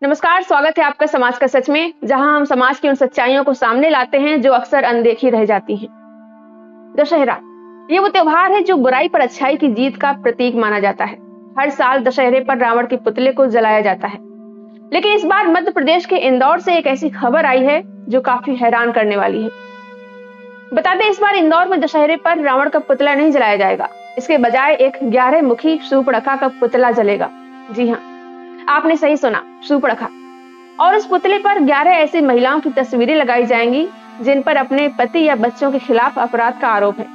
नमस्कार, स्वागत है आपका समाज का सच में, जहां हम समाज की उन सच्चाइयों को सामने लाते हैं जो अक्सर अनदेखी रह जाती हैं। दशहरा ये वो त्योहार है जो बुराई पर अच्छाई की जीत का प्रतीक माना जाता है। हर साल दशहरे पर रावण के पुतले को जलाया जाता है, लेकिन इस बार मध्य प्रदेश के इंदौर से एक ऐसी खबर आई है जो काफी हैरान करने वाली है। बता दें, इस बार इंदौर में दशहरे पर रावण का पुतला नहीं जलाया जाएगा। इसके बजाय एक 11 मुखी शूर्पणखा का पुतला जलेगा। जी हाँ, आपने सही सुना, शूर्पणखा। और उस पुतले पर 11 ऐसी महिलाओं की तस्वीरें लगाई जाएंगी जिन पर अपने पति या बच्चों के खिलाफ अपराध का आरोप है।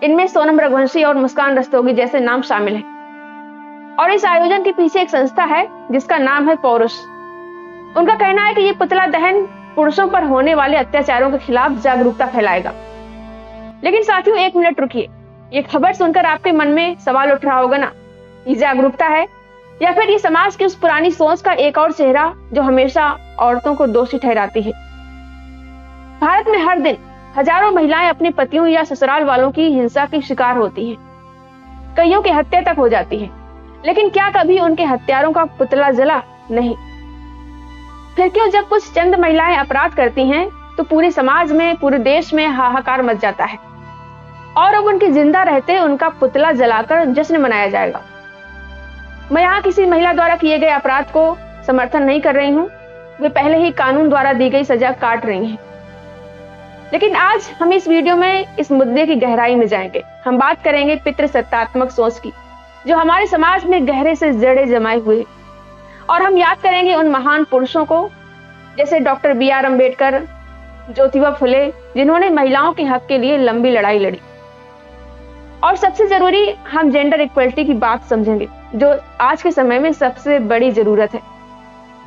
इनमें सोनम रघुवंशी और मुस्कान रस्तोगी जैसे नाम शामिल हैं। और इस आयोजन के पीछे एक संस्था है जिसका नाम है पौरुष। उनका कहना है कि ये पुतला दहन पुरुषों पर होने वाले अत्याचारों के खिलाफ जागरूकता फैलाएगा। लेकिन साथियों, एक मिनट रुकिए। ये खबर सुनकर आपके मन में सवाल उठ रहा होगा ना, ये जागरूकता है या फिर ये समाज की उस पुरानी सोच का एक और चेहरा जो हमेशा औरतों को दोषी ठहराती है। भारत में हर दिन हजारों महिलाएं अपने पतियों या ससुराल वालों की हिंसा की शिकार होती हैं। कईयों की हत्या तक हो जाती है, लेकिन क्या कभी उनके हत्यारों का पुतला जला? नहीं। फिर क्यों जब कुछ चंद महिलाएं अपराध करती हैं तो पूरे समाज में, पूरे देश में हाहाकार मच जाता है और अब उनकी जिंदा रहते उनका पुतला जलाकर जश्न मनाया जाएगा। मैं यहाँ किसी महिला द्वारा किए गए अपराध को समर्थन नहीं कर रही हूँ। वे पहले ही कानून द्वारा दी गई सजा काट रही हैं। लेकिन आज हम इस वीडियो में इस मुद्दे की गहराई में जाएंगे। हम बात करेंगे पितृसत्तात्मक सोच की, जो हमारे समाज में गहरे से जड़ें जमाए हुए है। और हम याद करेंगे उन महान पुरुषों को जैसे डॉक्टर बी.आर. अम्बेडकर, ज्योतिबा फुले, जिन्होंने महिलाओं के हक के लिए लंबी लड़ाई लड़ी। और सबसे जरूरी, हम जेंडर इक्वलिटी की बात समझेंगे, जो आज के समय में सबसे बड़ी जरूरत है।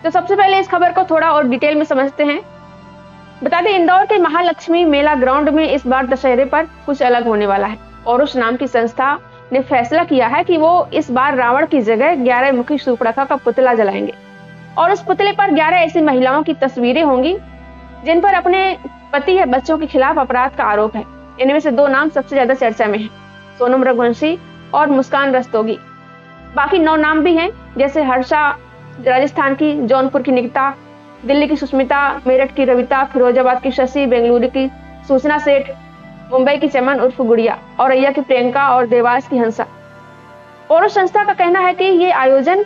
तो सबसे पहले इस खबर को थोड़ा और डिटेल में समझते हैं। बता दें, इंदौर के महालक्ष्मी मेला ग्राउंड में इस बार दशहरे पर कुछ अलग होने वाला है। पौरुष नाम की संस्था ने फैसला किया है कि वो इस बार रावण की जगह 11 मुखी शूर्पणखा का पुतला जलाएंगे। और उस पुतले पर 11 ऐसी महिलाओं की तस्वीरें होंगी जिन पर अपने पति या बच्चों के खिलाफ अपराध का आरोप है। इनमें से 2 नाम सबसे ज्यादा चर्चा में है, सोनम रघुवंशी और मुस्कान रस्तोगी। बाकी 9 नाम भी हैं, जैसे हर्षा राजस्थान की, जौनपुर की निकिता, दिल्ली की सुष्मिता, मेरठ की रविता, फिरोजाबाद की शशि, बेंगलुरु की सूचना सेठ, मुंबई की चमन उर्फ गुड़िया, औरैया की प्रियंका और देवास की हंसा। और संस्था का कहना है कि ये आयोजन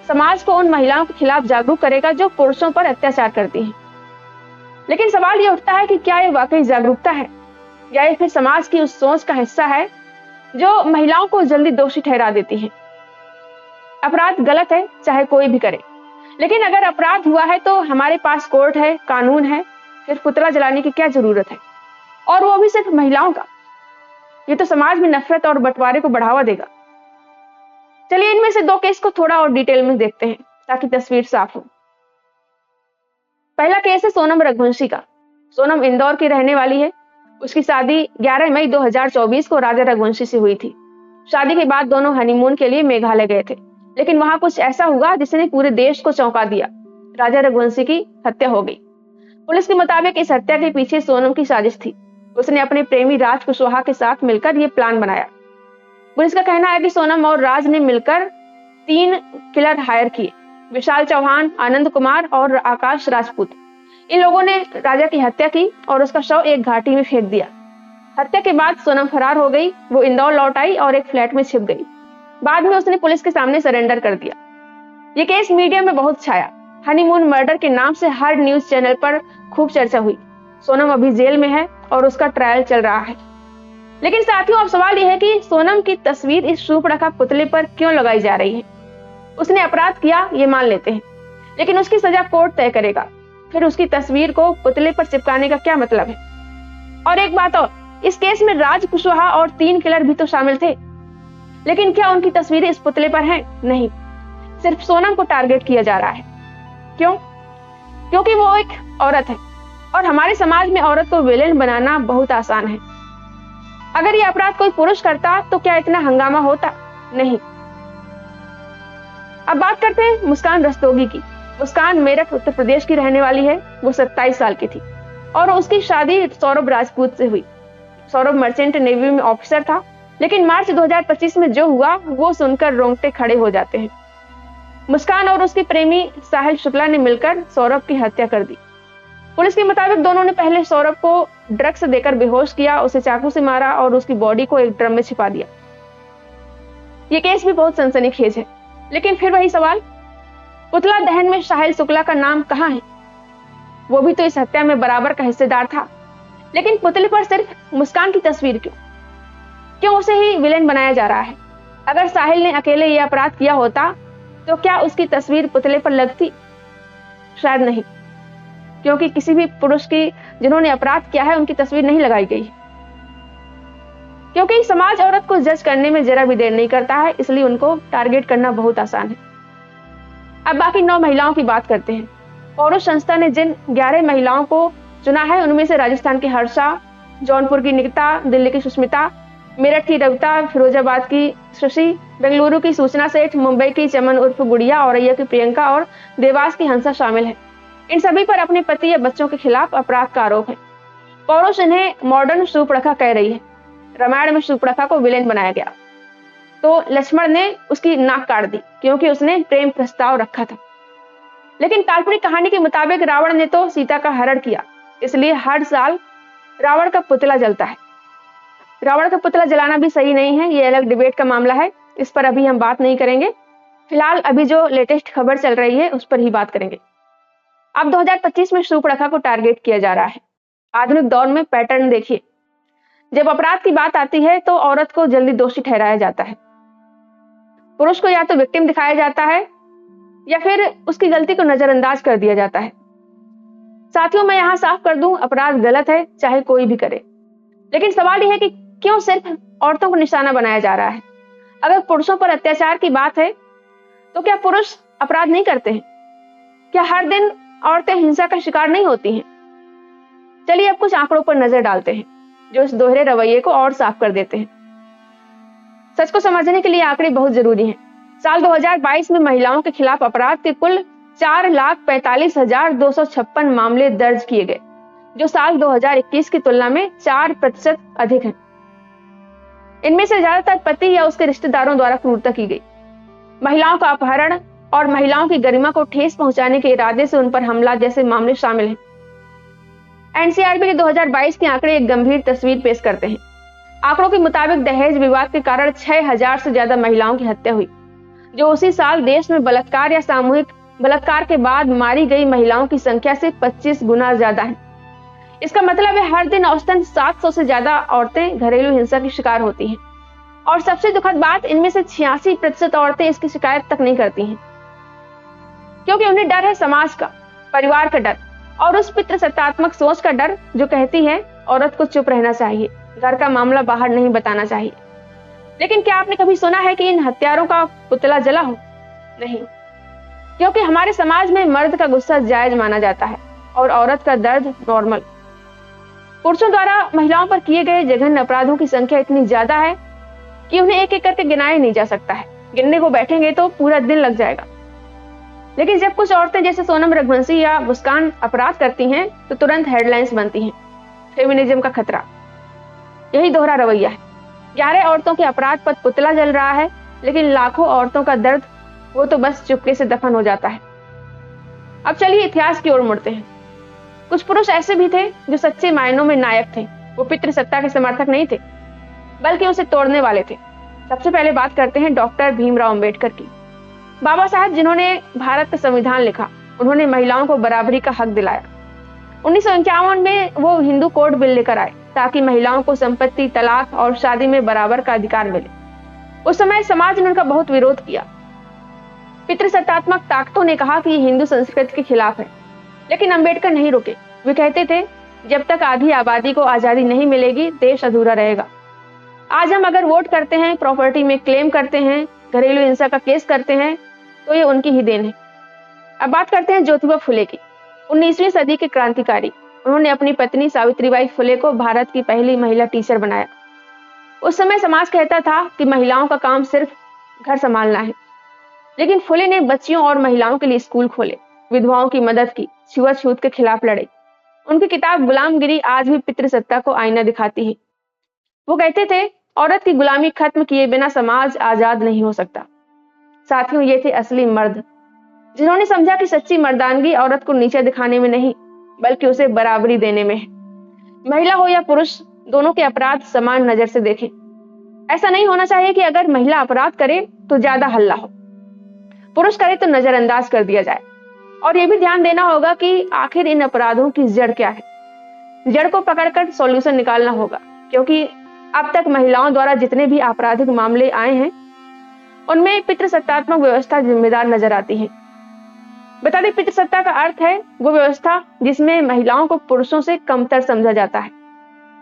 समाज को उन महिलाओं के खिलाफ जागरूक करेगा जो पुरुषों पर अत्याचार करती हैं। लेकिन सवाल ये उठता है कि क्या ये वाकई जागरूकता है या ये फिर समाज की उस सोच का हिस्सा है जो महिलाओं को जल्दी दोषी ठहरा देती है। अपराध गलत है, चाहे कोई भी करे, लेकिन अगर अपराध हुआ है तो हमारे पास कोर्ट है, कानून है, फिर पुतला जलाने की क्या जरूरत है, और वो भी सिर्फ महिलाओं का। ये तो समाज में नफरत और बंटवारे को बढ़ावा देगा। चलिए इनमें से 2 केस को थोड़ा और डिटेल में देखते हैं ताकि तस्वीर साफ हो। पहला केस है सोनम रघुवंशी का। सोनम इंदौर की रहने वाली है। उसकी शादी 11 मई 2024 को राजा रघुवंशी से हुई थी। शादी के बाद दोनों हनीमून के लिए मेघालय गए थे, लेकिन वहां कुछ ऐसा हुआ जिसने पूरे देश को चौंका दिया। राजा रघुवंशी की हत्या हो गई। पुलिस के मुताबिक इस हत्या के पीछे सोनम की साजिश थी। उसने अपने प्रेमी राज कुशवाहा के साथ मिलकर यह प्लान बनाया। पुलिस का कहना है कि सोनम और राज ने मिलकर 3 किलर हायर किए, विशाल चौहान, आनंद कुमार और आकाश राजपूत। इन लोगों ने राजा की हत्या की और उसका शव एक घाटी में फेंक दिया। हत्या के बाद सोनम फरार हो गई। वो इंदौर लौट आई और एक फ्लैट में छिप गई। बाद में उसने पुलिस के सामने सरेंडर कर दिया। ये केस मीडिया में बहुत छाया। हनीमून मर्डर के नाम से हर न्यूज चैनल पर खूब चर्चा हुई। सोनम अभी जेल में है और उसका ट्रायल चल रहा है। लेकिन साथियों, अब सवाल यह है कि सोनम की तस्वीर इस शूर्पणखा पुतले पर क्यों लगाई जा रही है? उसने अपराध किया, ये मान लेते हैं, लेकिन उसकी सजा कोर्ट तय करेगा। फिर उसकी तस्वीर को पुतले पर चिपकाने का क्या मतलब है? और एक बात और, इस केस में राज कुशवाहा और 3 किलर भी तो शामिल थे, लेकिन क्या उनकी तस्वीरें इस पुतले पर हैं? नहीं, सिर्फ सोनम को टारगेट किया जा रहा है। क्यों? क्योंकि वो एक औरत है और हमारे समाज में औरत को विलेन बनाना बहुत आसान है। अगर ये अपराध कोई पुरुष करता तो क्या इतना हंगामा होता? नहीं। अब बात करते हैं मुस्कान रस्तोगी की। मुस्कान मेरठ उत्तर प्रदेश की रहने वाली है। वो 27 साल की थी और उसकी शादी सौरभ राजपूत से हुई। सौरभ मर्चेंट नेवी में ऑफिसर था, लेकिन मार्च 2025 में जो हुआ वो सुनकर रोंगटे खड़े हो जाते हैं। मुस्कान और उसके प्रेमी साहिल शुक्ला ने मिलकर सौरभ की हत्या कर दी। पुलिस के मुताबिक दोनों ने पहले सौरभ को ड्रग्स देकर बेहोश किया, उसे चाकू से मारा और उसकी बॉडी को एक ड्रम में छिपा दिया। ये केस भी बहुत सनसनीखेज है, लेकिन फिर वही सवाल, पुतला दहन में साहिल शुक्ला का नाम कहाँ है? वो भी तो इस हत्या में बराबर का हिस्सेदार था। लेकिन पुतले पर सिर्फ मुस्कान की तस्वीर क्यों उसे ही विलेन बनाया जा रहा है? अगर साहिल ने अकेले ये अपराध किया होता तो क्या उसकी तस्वीर पुतले पर लगती? शायद नहीं, क्योंकि किसी भी पुरुष की जिन्होंने अपराध किया है उनकी तस्वीर नहीं लगाई गई, क्योंकि समाज औरत को जज करने में जरा भी देर नहीं करता है, इसलिए उनको टारगेट करना बहुत आसान है। अब बाकी 9 महिलाओं की बात करते हैं। पौरुष संस्था ने जिन 11 महिलाओं को चुना है उनमें से राजस्थान की हर्षा, जौनपुर की निकिता, दिल्ली की सुष्मिता, मेरठ की रविता, फिरोजाबाद की शशि, बेंगलुरु की सूचना सेठ, मुंबई की चमन उर्फ गुड़िया, औरैया की प्रियंका और देवास की हंसा शामिल है। इन सभी पर अपने पति या बच्चों के खिलाफ अपराध का आरोप है। पौरुष इन्हें मॉडर्न शूर्पणखा कह रही है। रामायण में शूर्पणखा को विलेन बनाया गया तो लक्ष्मण ने उसकी नाक काट दी क्योंकि उसने प्रेम प्रस्ताव रखा था। लेकिन काल्पनिक कहानी के मुताबिक रावण ने तो सीता का हरण किया, इसलिए हर साल रावण का पुतला जलता है। रावण का पुतला जलाना भी सही नहीं है, ये अलग डिबेट का मामला है, इस पर अभी हम बात नहीं करेंगे। फिलहाल अभी जो लेटेस्ट खबर चल रही है उस पर ही बात करेंगे। अब 2025 में शूर्पणखा को टारगेट किया जा रहा है। आधुनिक दौर में पैटर्न देखिए, जब अपराध की बात आती है तो औरत को जल्दी दोषी ठहराया जाता है। पुरुष को या तो विक्टिम दिखाया जाता है या फिर उसकी गलती को नजरअंदाज कर दिया जाता है। साथियों, मैं यहां साफ कर दूं, अपराध गलत है, चाहे कोई भी करे। लेकिन सवाल यह है कि क्यों सिर्फ औरतों को निशाना बनाया जा रहा है? अगर पुरुषों पर अत्याचार की बात है तो क्या पुरुष अपराध नहीं करते हैं? क्या हर दिन औरतें हिंसा का शिकार नहीं होती हैं? चलिए अब कुछ आंकड़ों पर नजर डालते हैं जो इस दोहरे रवैये को और साफ कर देते हैं। सच को समझने के लिए आंकड़े बहुत जरूरी हैं। साल 2022 में महिलाओं के खिलाफ अपराध के कुल 4,45,256 मामले दर्ज किए गए, जो साल 2021 की तुलना में 4% अधिक हैं। इनमें से ज्यादातर पति या उसके रिश्तेदारों द्वारा क्रूरता की गई। महिलाओं का अपहरण और महिलाओं की गरिमा को ठेस पहुंचाने के इरादे से उन पर हमला जैसे मामले शामिल हैं। एनसीआरबी के 2022 के आंकड़े एक गंभीर तस्वीर पेश करते हैं। आंकड़ों के मुताबिक दहेज विवाद के कारण 6,000 से ज्यादा महिलाओं की हत्या हुई, जो उसी साल देश में बलात्कार या सामूहिक बलात्कार के बाद मारी गई महिलाओं की संख्या से 25 गुना ज्यादा है। इसका मतलब है हर दिन औसतन 700 से ज्यादा औरतें घरेलू हिंसा की शिकार होती हैं। और सबसे दुखद बात, इनमें से 86% औरतें इसकी शिकायत तक नहीं करती हैं, क्योंकि उन्हें डर है समाज का, परिवार का डर और उस पितृसत्तात्मक सोच का डर जो कहती है औरत को चुप रहना चाहिए, घर का मामला बाहर नहीं बताना चाहिए। लेकिन क्या आपने कभी सुना है कि इन हत्यारों का पुतला जला हो? नहीं, क्योंकि हमारे समाज में मर्द का गुस्सा जायज माना जाता है और औरत का दर्द नॉर्मल। पुरुषों द्वारा महिलाओं पर किए गए जघन्य अपराधों की संख्या इतनी ज्यादा है कि उन्हें एक एक करके गिनाया नहीं जा सकता है। गिनने को बैठेंगे तो पूरा दिन लग जाएगा। लेकिन जब कुछ औरतें जैसे सोनम रघुवंशी या मुस्कान अपराध करती हैं तो तुरंत हेडलाइंस बनती हैं, फेमिनिज्म का खतरा। यही दोहरा रवैया है। 11 औरतों के अपराध पर पुतला जल रहा है, लेकिन लाखों औरतों का दर्द वो तो बस चुपके से दफन हो जाता है। अब चलिए इतिहास की ओर मुड़ते हैं। कुछ पुरुष ऐसे भी थे जो सच्चे मायनों में नायक थे। वो पितृसत्ता के समर्थक नहीं थे, बल्कि उसे तोड़ने वाले थे। सबसे पहले बात करते हैं डॉक्टर भीमराव अंबेडकर की। बाबा साहब जिन्होंने भारत का संविधान लिखा, उन्होंने महिलाओं को बराबरी का हक दिलाया। 1951 में वो हिंदू कोड बिल लेकर आए ताकि महिलाओं को संपत्ति, तलाक और शादी में बराबर का अधिकार मिले। उस समय समाज ने उनका बहुत विरोध किया। पितृसत्तात्मक ताकतों ने कहा कि ये हिंदू संस्कृति के खिलाफ है, लेकिन अंबेडकर नहीं रुके। वे कहते थे, जब तक आधी आबादी को आजादी नहीं मिलेगी, देश अधूरा रहेगा। आज हम अगर वोट करते हैं, प्रॉपर्टी में क्लेम करते हैं, घरेलू हिंसा का केस करते हैं, तो ये उनकी ही देन है। अब बात करते हैं ज्योतिबा फुले की। 19वीं सदी के क्रांतिकारी। उन्होंने अपनी पत्नी सावित्रीबाई फुले को भारत की पहली महिला टीचर बनाया। उस समय समाज कहता था कि महिलाओं का काम सिर्फ घर संभालना है, लेकिन फुले ने बच्चियों और महिलाओं के लिए स्कूल खोले, विधवाओं की मदद की, छुआछूत के खिलाफ लड़े। उनकी किताब गुलामगिरी आज भी पितृसत्ता को आईना दिखाती है। वो कहते थे, औरत की गुलामी खत्म किए बिना समाज आजाद नहीं हो सकता। साथियों, ये थे असली मर्द, जिन्होंने समझा कि सच्ची मर्दानगी औरत को नीचे दिखाने में नहीं बल्कि उसे बराबरी देने में है। महिला हो या पुरुष, दोनों के अपराध समान नजर से देखें। ऐसा नहीं होना चाहिए कि अगर महिला अपराध करे तो ज्यादा हल्ला हो, पुरुष करे तो नजरअंदाज कर दिया जाए। और यह भी ध्यान देना होगा कि आखिर इन अपराधों की जड़ क्या है। जड़ को पकड़कर सॉल्यूशन निकालना होगा, क्योंकि अब तक महिलाओं द्वारा जितने भी आपराधिक मामले आए हैं उनमें पितृसत्तात्मक व्यवस्था जिम्मेदार नजर आती है। बता दें, पितृसत्ता का अर्थ है वो व्यवस्था जिसमें महिलाओं को पुरुषों से कमतर समझा जाता है।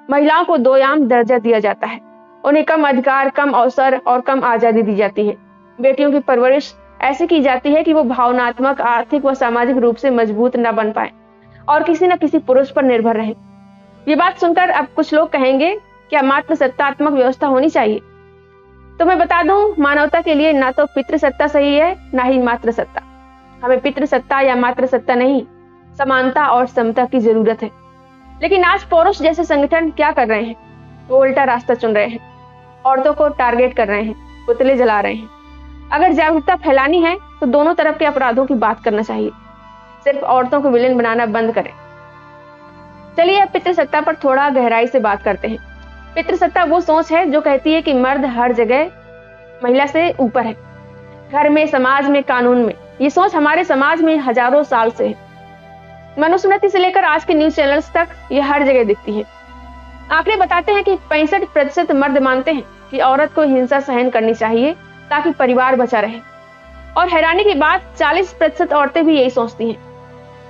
महिलाओं को दोयाम दर्जा दिया जाता है, उन्हें कम अधिकार, कम अवसर और कम आजादी दी जाती है। बेटियों की परवरिश ऐसे की जाती है कि वो भावनात्मक, आर्थिक व सामाजिक रूप से मजबूत न बन पाए और किसी न किसी पुरुष पर निर्भर रहे। ये बात सुनकर अब कुछ लोग कहेंगे, क्या मात्र सत्तात्मक व्यवस्था होनी चाहिए? तो मैं बता दूं, मानवता के लिए ना तो पितृसत्ता सही है, ना ही मात्र सत्ता। हमें पितृसत्ता या मात्र सत्ता नहीं, समानता और समता की जरूरत है। लेकिन आज पौरुष जैसे संगठन क्या कर रहे हैं? वो उल्टा रास्ता चुन रहे हैं, औरतों को टारगेट कर रहे हैं, पुतले जला रहे हैं। अगर जागरूकता फैलानी है तो दोनों तरफ के अपराधों की बात करना चाहिए, सिर्फ औरतों को विलेन बनाना बंद करें। चलिए अब पितृसत्ता पर थोड़ा गहराई से बात करते हैं। पितृसत्ता वो सोच है जो कहती है कि मर्द हर जगह महिला से ऊपर है, घर में, समाज में, कानून में। ये सोच हमारे समाज में हजारों साल से है। मनुस्मृति से लेकर आज के न्यूज चैनल्स तक ये हर जगह दिखती है। आंकड़े बताते हैं कि 65% मर्द मानते हैं कि औरत को हिंसा सहन करनी चाहिए ताकि परिवार बचा रहे। और हैरानी की बात, 40% औरतें भी यही सोचती हैं।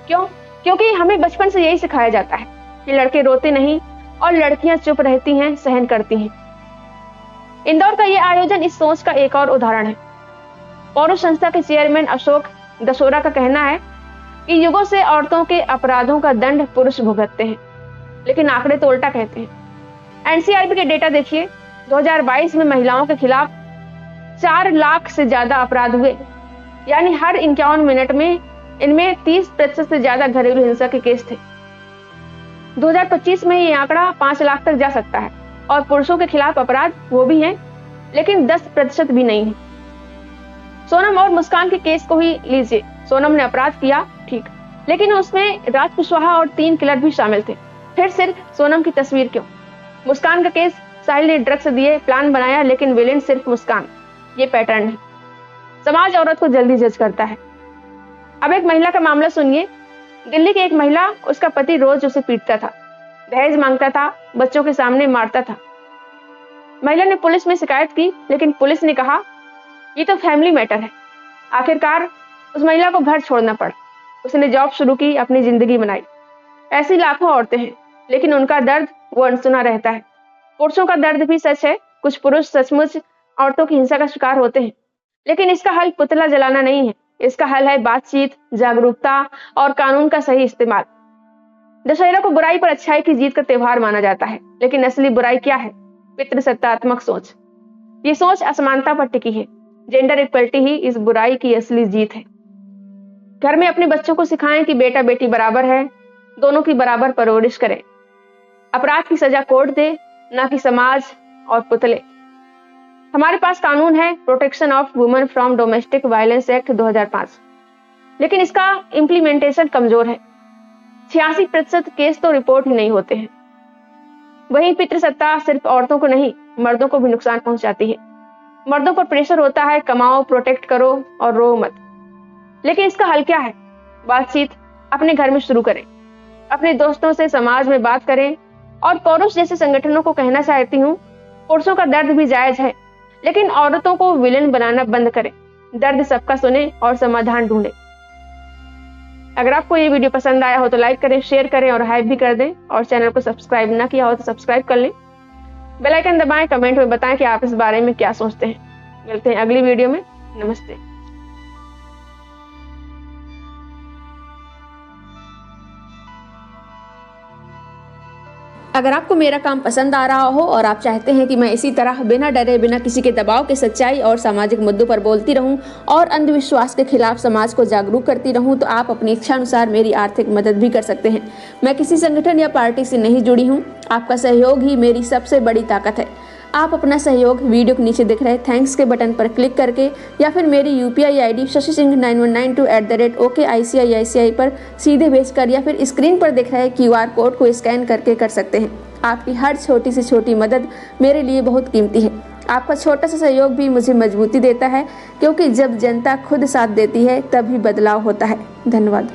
क्यों? क्योंकि हमें बचपन से यही सिखाया जाता है कि लड़के रोते नहीं और लड़कियां चुप रहती हैं, सहन करती हैं। इंदौर का यह आयोजन इस सोच का एक और उदाहरण है। पौरुष संस्था के चेयरमैन अशोक दशोरा का कहना है कि युगों से औरतों के अपराधों का दंड पुरुष भुगतते हैं, लेकिन आंकड़े तो उल्टा कहते हैं। एनसीआरबी के डेटा देखिए, 2022 में महिलाओं के खिलाफ 4 लाख से ज्यादा अपराध हुए, यानी हर 51 मिनट में इनमें 30% से ज्यादा घरेलू हिंसा के केस थे। 2025 में ये आंकड़ा 5 लाख तक जा सकता है। और पुरुषों के खिलाफ अपराध वो भी हैं, लेकिन 10% भी नहीं है। सोनम और मुस्कान के केस को ही लीजिए। सोनम ने अपराध किया, ठीक, लेकिन उसमें राज कुशवाहा और 3 किलर भी शामिल थे। फिर सिर्फ सोनम की तस्वीर क्यों? मुस्कान का केस, साहिल ने ड्रग्स दिए, प्लान बनाया, लेकिन विलेन सिर्फ मुस्कान। ये पैटर्न है। समाज औरत को जल्दी जज करता है। अब एक महिला का मामला सुनिए। दिल्ली की एक महिला, उसका पति रोज उसे पीटता था, दहेज मांगता था, बच्चों के सामने मारता था। महिला ने पुलिस में शिकायत की, लेकिन पुलिस ने कहा ये तो फैमिली मैटर है। आखिरकार उस महिला को घर छोड़ना पड़ा। उसने जॉब शुरू की, अपनी जिंदगी बनाई। ऐसी लाखों औरतें हैं, लेकिन उनका दर्द वो अनसुना रहता है। पुरुषों का दर्द भी सच है। कुछ पुरुष सचमुच औरतों की हिंसा का शिकार होते हैं, लेकिन इसका हल पुतला जलाना नहीं है। इसका हल है बातचीत, जागरूकता और कानून का सही इस्तेमाल। दशहरा को बुराई पर अच्छाई की जीत का त्योहार माना जाता है, लेकिन असली बुराई क्या है? पितृसत्तात्मक सोच। ये सोच असमानता पर टिकी है। जेंडर इक्वलिटी ही इस बुराई की असली जीत है। घर में अपने बच्चों को सिखाएं कि बेटा बेटी बराबर है, दोनों की बराबर परवरिश करें। अपराध की सजा कोर्ट दे, ना कि समाज और पुतले। हमारे पास कानून है, protection of women from domestic violence act 2005, लेकिन इसका इम्प्लीमेंटेशन कमजोर है। 86% केस तो रिपोर्ट ही नहीं होते हैं। वहीं पितृसत्ता सिर्फ औरतों को नहीं, मर्दों को भी नुकसान पहुंचाती है। मर्दों पर प्रेशर होता है, कमाओ, प्रोटेक्ट करो और रो मत। लेकिन इसका हल क्या है? बातचीत अपने घर में शुरू करें, अपने दोस्तों से, समाज में बात करें। और पौरुष जैसे संगठनों को कहना चाहती हूँ, पुरुषों का दर्द भी जायज है, लेकिन औरतों को विलेन बनाना बंद करें। दर्द सबका सुने और समाधान ढूंढें। अगर आपको ये वीडियो पसंद आया हो तो लाइक करें, शेयर करें और हाइप भी कर दें। और चैनल को सब्सक्राइब ना किया हो तो सब्सक्राइब कर लें। बेल आइकन दबाएं, कमेंट में बताएं कि आप इस बारे में क्या सोचते हैं। मिलते हैं अगली वीडियो में। नमस्ते। अगर आपको मेरा काम पसंद आ रहा हो और आप चाहते हैं कि मैं इसी तरह बिना डरे, बिना किसी के दबाव के सच्चाई और सामाजिक मुद्दों पर बोलती रहूं और अंधविश्वास के खिलाफ समाज को जागरूक करती रहूं, तो आप अपनी इच्छा अनुसार मेरी आर्थिक मदद भी कर सकते हैं। मैं किसी संगठन या पार्टी से नहीं जुड़ी हूं। आपका सहयोग ही मेरी सबसे बड़ी ताकत है। आप अपना सहयोग वीडियो के नीचे दिख रहे थैंक्स के बटन पर क्लिक करके या फिर मेरी UPI ID shashi-singh9192@OKICICI पर सीधे भेजकर या फिर स्क्रीन पर दिख रहे QR कोड को स्कैन करके कर सकते हैं। आपकी हर छोटी से छोटी मदद मेरे लिए बहुत कीमती है। आपका छोटा सा सहयोग भी मुझे मजबूती देता है, क्योंकि जब जनता खुद साथ देती है तभी बदलाव होता है। धन्यवाद।